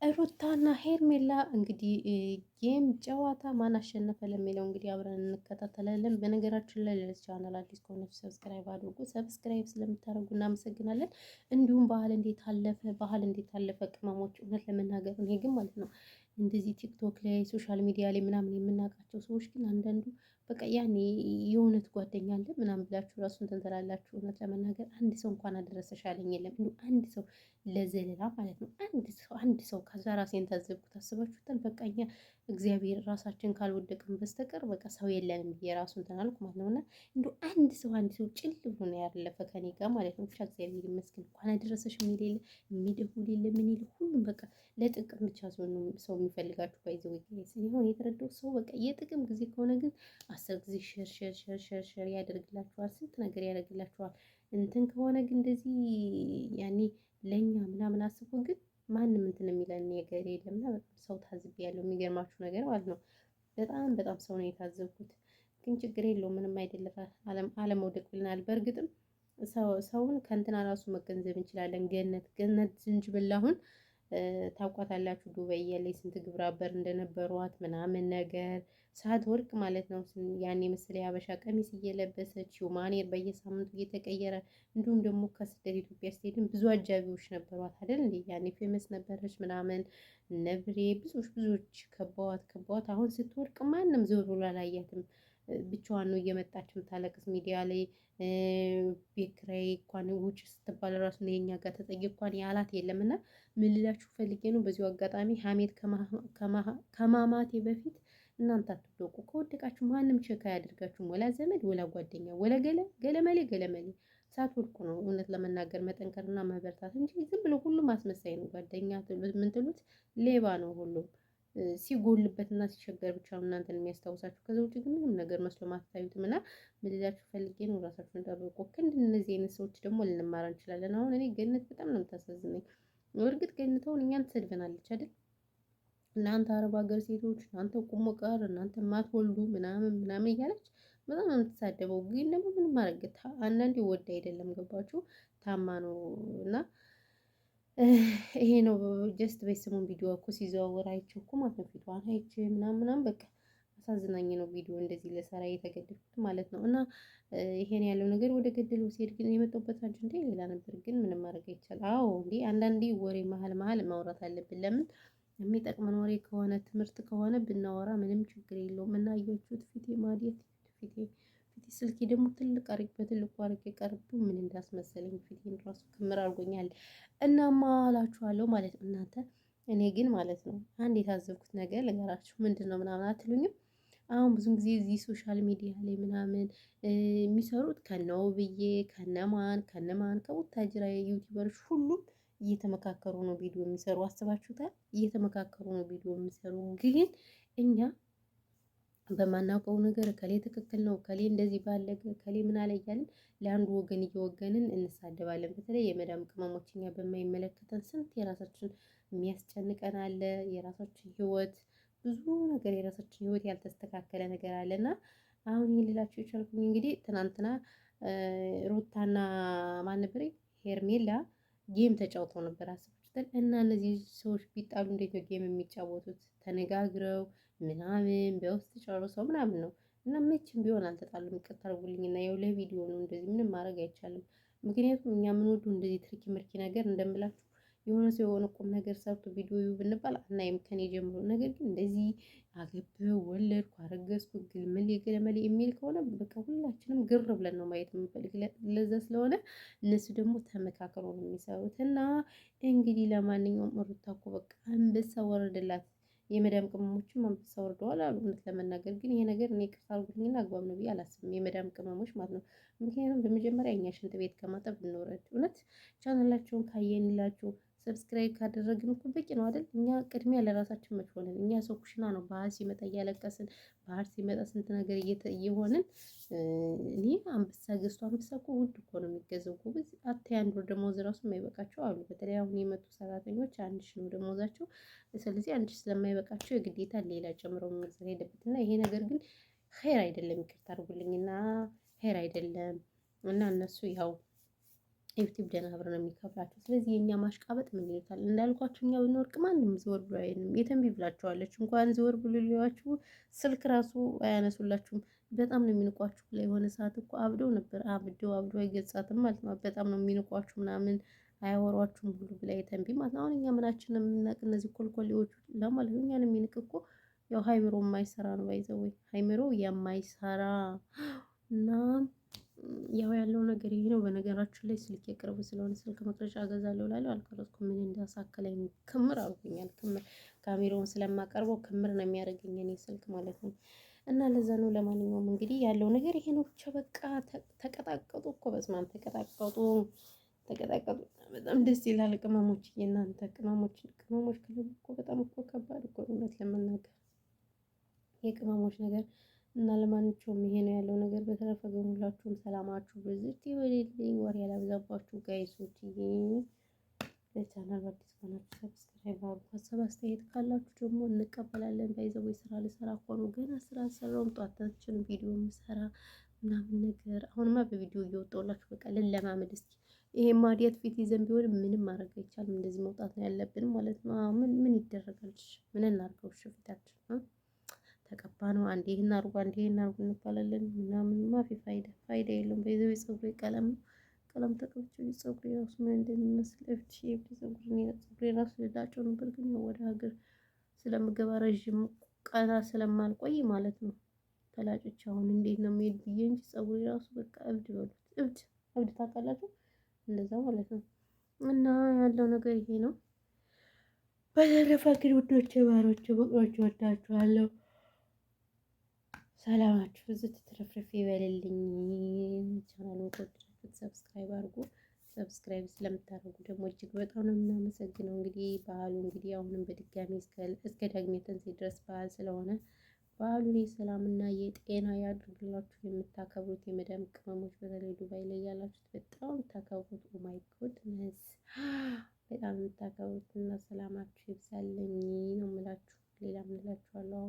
ሩታና ሄርሜላ እንግዲህ ጌም ጨዋታ ማን አሸነፈ ለሚለው እንግዲህ አብረን እንከታተላለን። በነገራችን ላይ ለዚህ ቻናል አዲስ ከሆነች ሰብስክራይብ አድርጉ። ሰብስክራይብ ስለምታደርጉ እናመሰግናለን። እንዲሁም ባህል እንዴት አለፈ፣ ባህል እንዴት አለፈ ቅመሞች። እውነት ለመናገር እኔ ግን ማለት ነው እንደዚህ ቲክቶክ ላይ ሶሻል ሚዲያ ላይ ምናምን የምናውቃቸው ሰዎች ግን አንዳንዱ በቃ ያኔ የእውነት ጓደኛ አለ ምናምን ብላችሁ ራሱ እንትን ትላላችሁ። እውነት ለመናገር አንድ ሰው እንኳን አደረሰሽ አለኝ የለም። እንዲሁ አንድ ሰው ለዘለላ ማለት ነው አንድ ሰው ከዛ ራሴን ታዘብኩት። አስባችሁታል? በቃ እኛ እግዚአብሔር ራሳችን ካልወደቅን በስተቀር በቃ ሰው የለንም ብዬ ራሱ እንትን አልኩ ማለት ነው። እና እንደው አንድ ሰው ጭል ብሎ ነው ያለፈ ከኔ ጋር ማለት ነው። ብቻ እግዚአብሔር ይመስገን እንኳን አደረሰሽ የሚል የለ የሚደውል የለ ምን የለ ሁሉም በቃ ለጥቅም ብቻ ሰው የሚፈልጋችሁ ባይዘው ሲሆን የተረዳው ሰው በቃ የጥቅም ጊዜ ከሆነ ግን 10 ጊዜ ሸር ያደርግላችኋል፣ ስንት ነገር ያደርግላችኋል። እንትን ከሆነ ግን እንደዚህ ያኔ ለኛ ምናምን አስቦ ግን ማንም እንትን የሚለን ነገር የለምና በጣም ሰው ታዝቤያለሁ። የሚገርማችሁ ነገር ማለት ነው በጣም ሰው ነው የታዘብኩት። ግን ችግር የለውም ምንም አይደለም። አለመውደቅ ብለናል። በእርግጥም ሰውን ከእንትና ራሱ መገንዘብ እንችላለን። ገነት ዝንጅብል አሁን ታውቋታላችሁ። ዱባይ እያለች ስንት ግብረ አበር እንደነበሯት ምናምን ነገር ሳትወርቅ ማለት ነው። ያኔ ምስል የሀበሻ ቀሚስ እየለበሰች ማኔር በየሳምንቱ እየተቀየረ እንዲሁም ደግሞ ከስደት ኢትዮጵያ ስትሄድም ብዙ አጃቢዎች ነበሯት አይደል እንዴ? ያኔ ፌመስ ነበረች ምናምን ነብሬ ብዙዎች ከበዋት አሁን ስትወርቅ ማንም ዞር ብሎ አላያትም። ብቻዋን ነው እየመጣች የምታለቅስ ሚዲያ ላይ። ቤት ኪራይ እንኳን ውጭ ስትባል ራሱ ነው የኛ ጋር ተጠይቅ እንኳን ያላት የለም። እና ምን ልላችሁ ፈልጌ ነው በዚሁ አጋጣሚ ሀሜት ከማማቴ በፊት እናንተ አትወደቁ። ከወደቃችሁ ማንም ቼክ አያደርጋችሁም። ወላ ዘመድ ወላ ጓደኛ ወላ ገለመሌ ሳትወድቁ ነው እውነት ለመናገር መጠንከርና መበርታት እንጂ ዝም ብሎ ሁሉም አስመሳይ ነው። ጓደኛ ምን ትሉት ሌባ ነው ሁሉም። ሲጎልበትና ሲቸገር ብቻ ነው እናንተን የሚያስታውሳችሁ። ከዛ ውጭ ግን ምንም ነገር መስሎ ማታዩትም። እና ምን ልላችሁ ፈልጌ ነው ራሳችሁን ጠብቁ። እነዚህ አይነት ሰዎች ደግሞ ልንማር እንችላለን። አሁን እኔ ገነት በጣም ነው የምታሳዝነኝ። እርግጥ ገነተውን እኛን ትሰድበናለች አይደል? እናንተ አረብ ሀገር ሴቶች እናንተ ቁሞ ቀር እናንተ ማትወልዱ ምናምን እያለች በጣም ነው የምትሳደበው። ግን ደግሞ ምን ማድረግ አንዳንዴ ወድ አይደለም ገባችሁ? ታማ ነው። እና ይሄ ነው ጀስት በስሙን ቪዲዮ እኮ ሲዘዋወር አይቼው እኮ ማለት ነው ፊቷን አይቼ ምናምን በቃ አሳዝናኝ ነው ቪዲዮ እንደዚህ ለሰራ የተገደድኩት ማለት ነው። እና ይሄን ያለው ነገር ወደ ገደለው ሲሄድ ግን የመጣሁበት አጀንዳ ሌላ ነበር። ግን ምንም ማድረግ አይቻልም። አዎ እንዴ አንዳንዴ ወሬ መሀል ማውራት አለብን። ለምን የሚጠቅመን ወሬ ከሆነ ትምህርት ከሆነ ብናወራ ምንም ችግር የለውም። እና አያችሁት ፊቴ ማዲያት ፊቴ ስልኬ ደግሞ በትልቁ አድርጌ ቀርቡ ምን እንዳስመሰለኝ ፊቴን ራሱ ክምር አድርጎኛል። እናማ እላችኋለሁ ማለት ነው እናንተ እኔ ግን ማለት ነው አንድ የታዘብኩት ነገር ልንገራችሁ። ምንድን ነው ምናምን አትሉኝም? አሁን ብዙ ጊዜ እዚህ ሶሻል ሚዲያ ላይ ምናምን የሚሰሩት ከነውብዬ ከነማን ከቡታጅራ ዩቲዩበሮች ሁሉም እየተመካከሩ ነው ቪዲዮ የሚሰሩ። አስባችሁታል? እየተመካከሩ ነው ቪዲዮ የሚሰሩ። ግን እኛ በማናውቀው ነገር ከሌ ትክክል ነው ከሌ እንደዚህ ባለገ ከሌ ምን አለ እያልን ለአንዱ ወገን እየወገንን እንሳደባለን። በተለይ የመዳም ቅመሞች እኛ በማይመለከተን ስንት የራሳችን የሚያስጨንቀን አለ። የራሳችን ህይወት ብዙ ነገር የራሳችን ህይወት ያልተስተካከለ ነገር አለና አሁን ይሄን ልላችሁ የቻልኩኝ እንግዲህ ትናንትና ሩታና ማን ነበር ሄርሜላ ጌም ተጫውተው ነበር። አስባችሁታል? እና እነዚህ ሰዎች ቢጣሉ እንዴት ነው ጌም የሚጫወቱት? ተነጋግረው ምናምን በውስጥ ጨርሰው ምናምን ነው። እና መቼም ቢሆን አልተጣሉም። ይቅርታ አድርጉልኝና ያው ለቪዲዮ ነው እንደዚህ ምንም ማድረግ አይቻልም። ምክንያቱም እኛ የምንወደው እንደዚህ ትርኪ ምርኪ ነገር እንደምላችሁ የሆነ ሰው የሆነ ቁም ነገር ሰርቶ ቪዲዮ ብንባል አናይም ከኔ ጀምሮ። ነገር ግን እንደዚህ አገባሁ ወለድኩ አረገዝኩ ግልምል ገለመሌ የሚል ከሆነ በቃ ሁላችንም ግር ብለን ነው ማየት የምንፈልግ። ለዛ ስለሆነ እነሱ ደግሞ ተመካክረው ነው የሚሰሩት። እና እንግዲህ ለማንኛውም ሩታ እኮ በቃ አንበሳ ወረደላት። የመዳም ቅመሞችም አንበሳ ወርደዋል አሉ። እውነት ለመናገር ግን ይሄ ነገር እኔ ይቅርታ አድርጉልኝና አግባብ ነው ብዬ አላስብም። የመዳም ቅመሞች ማለት ነው። ምክንያቱም በመጀመሪያ እኛ ሽንት ቤት ከማጠብ እንወረድ። እውነት ቻናላቸውን ካየንላችሁ ሰብስክራይብ ካደረግን እኮ በቂ ነው አይደል? እኛ ቅድሚያ ለራሳችን መች ሆነን እኛ ሰው ኩሽና ነው ባህል ሲመጣ እያለቀስን ባህል ሲመጣ ስንት ነገር እየሆንን እኔ አንበሳ እኮ ውድ እኮ ነው የሚገዛው እኮ በዚህ አንድ ወር ደሞዝ ራሱ የማይበቃቸው አሉ። በተለይ አሁን የመጡ ሰራተኞች 1 ሺህ ነው ደሞዛቸው። ስለዚህ 1 ሺህ ስለማይበቃቸው የግዴታ ሌላ ጨምረው መግዛት ሄደበት እና ይሄ ነገር ግን ኸይር አይደለም። ይቅርታ አድርጉልኝና ኸይር አይደለም። እና እነሱ ያው ዩቲዩብ ደህና ብር ነው የሚከፍላቸው። ስለዚህ የእኛ ማሽቃበጥ ምን ይሉታል እንዳልኳችሁ እኛ ብንወርቅ ማንም ዘወር ብሎ አይንም የተንቢ ብላችኋለች እንኳን ዘወር ብሎ ሊሏችሁ ስልክ ራሱ አያነሱላችሁም። በጣም ነው የሚንቋችሁ። ላይ የሆነ ሰዓት እኮ አብደው ነበር አብደው አይገጻትም ማለት ነው። በጣም ነው የሚንቋችሁ ምናምን አያወሯችሁም ሁሉ ብላ የተንቢ ማለት ነው። አሁን እኛ ምናችን ነው የምናውቅ እነዚህ ኮልኮሌዎቹ ለማለት ነው። እኛን የሚንቅ እኮ ያው ሃይምሮ የማይሰራ ነው ባይዘው ሃይምሮ የማይሰራ እና ያው ያለው ነገር ይሄ ነው። በነገራችን ላይ ስልክ የቅርብ ስለሆነ ስልክ መቅረጫ እገዛለሁ እላለሁ አልቀረጽኩም። ምን እንዳሳከለኝ ክምር አድርጎኛል። ክምር ካሜራውን ስለማቀርበው ክምር ነው የሚያደርገኝ እኔ ስልክ ማለት ነው። እና ለዛ ነው። ለማንኛውም እንግዲህ ያለው ነገር ይሄ ነው። ብቻ በቃ ተቀጣቀጡ እኮ በስማም ተቀጣቀጡ ተቀጣቀጡ። በጣም ደስ ይላል። ቅመሞች የእናንተ ቅመሞች ክልል እኮ በጣም እኮ ከባድ እኮ እውነት ለመናገር የቅመሞች ነገር እና ለማንኛውም ይሄ ነው ያለው ነገር። በተረፈ ግን ሁላችሁም ሰላማችሁ ብዝት ይበልልኝ። ወሬ ያላብዛባችሁ ጋይሶች። ለቻናል አዲስ ከሆናችሁ ሰብስክራይብ አድርጉ። ሀሳብ አስተያየት ካላችሁ ደግሞ እንቀበላለን። ባይዘው ስራ ልሰራ እኮ ነው ገና ስራ አልሰራሁም። ጧታችን ቪዲዮ የምሰራ ምናምን ነገር አሁንማ በቪዲዮ እየወጣሁላችሁ በቃ ልለማመድ እስኪ። ይሄ ማዲያት ፊት ይዘን ቢሆን ምንም ማድረግ አይቻልም። እንደዚህ መውጣት ነው ያለብን ማለት ነው። ምን ይደረጋል? ምን እናድርገው? ፊታችን ተቀባ ነው። አንዴ ይሄን አድርጉ አንዴ ይሄን አድርጉ እንባላለን ምናምን ማፊ ፋይዳ የለውም። በይዘው የፀጉሬ ቀለም ተቀብቼ ፀጉሬ ራሱ ምን እንደሚመስል እፍት ሼፕ ፀጉሬ ራሱ ልላጨው ነበር፣ ግን ወደ ሀገር ስለምገባ ረዥም ቀና ስለማልቆይ ማለት ነው ተላጭቼ አሁን እንዴት ነው የምሄድ ብዬ እንጂ ፀጉሬ ራሱ በቃ እብድ በሉት እብድ ታውቃላችሁ፣ እንደዛ ማለት ነው። እና ያለው ነገር ይሄ ነው። በተረፈ ግን ውዶቼ ባሮቼ በቅሎች ወዳችኋለሁ። ሰላማችሁ ብዙ ትትረፍረፍ ይበልልኝ። ቻናሉን ከወደዳችሁት ሰብስክራይብ አድርጉ። ሰብስክራይብ ስለምታደርጉ ደግሞ እጅግ በጣም ነው የምናመሰግነው። እንግዲህ በዓሉ እንግዲህ አሁንም በድጋሚ እስከ ዳግሜ ትንሣኤ ድረስ በዓል ስለሆነ በዓሉን የሰላምና የጤና ያድርግላችሁ። የምታከብሩት የመዳም ቅመሞች በተለይ ዱባይ ላይ ያላችሁት በጣም የምታከብሩት ኦማይ ጎድነስ በጣም የምታከብሩት እና ሰላማችሁ ይብዛልኝ ነው የምላችሁ። ሌላ ምን እላችኋለሁ?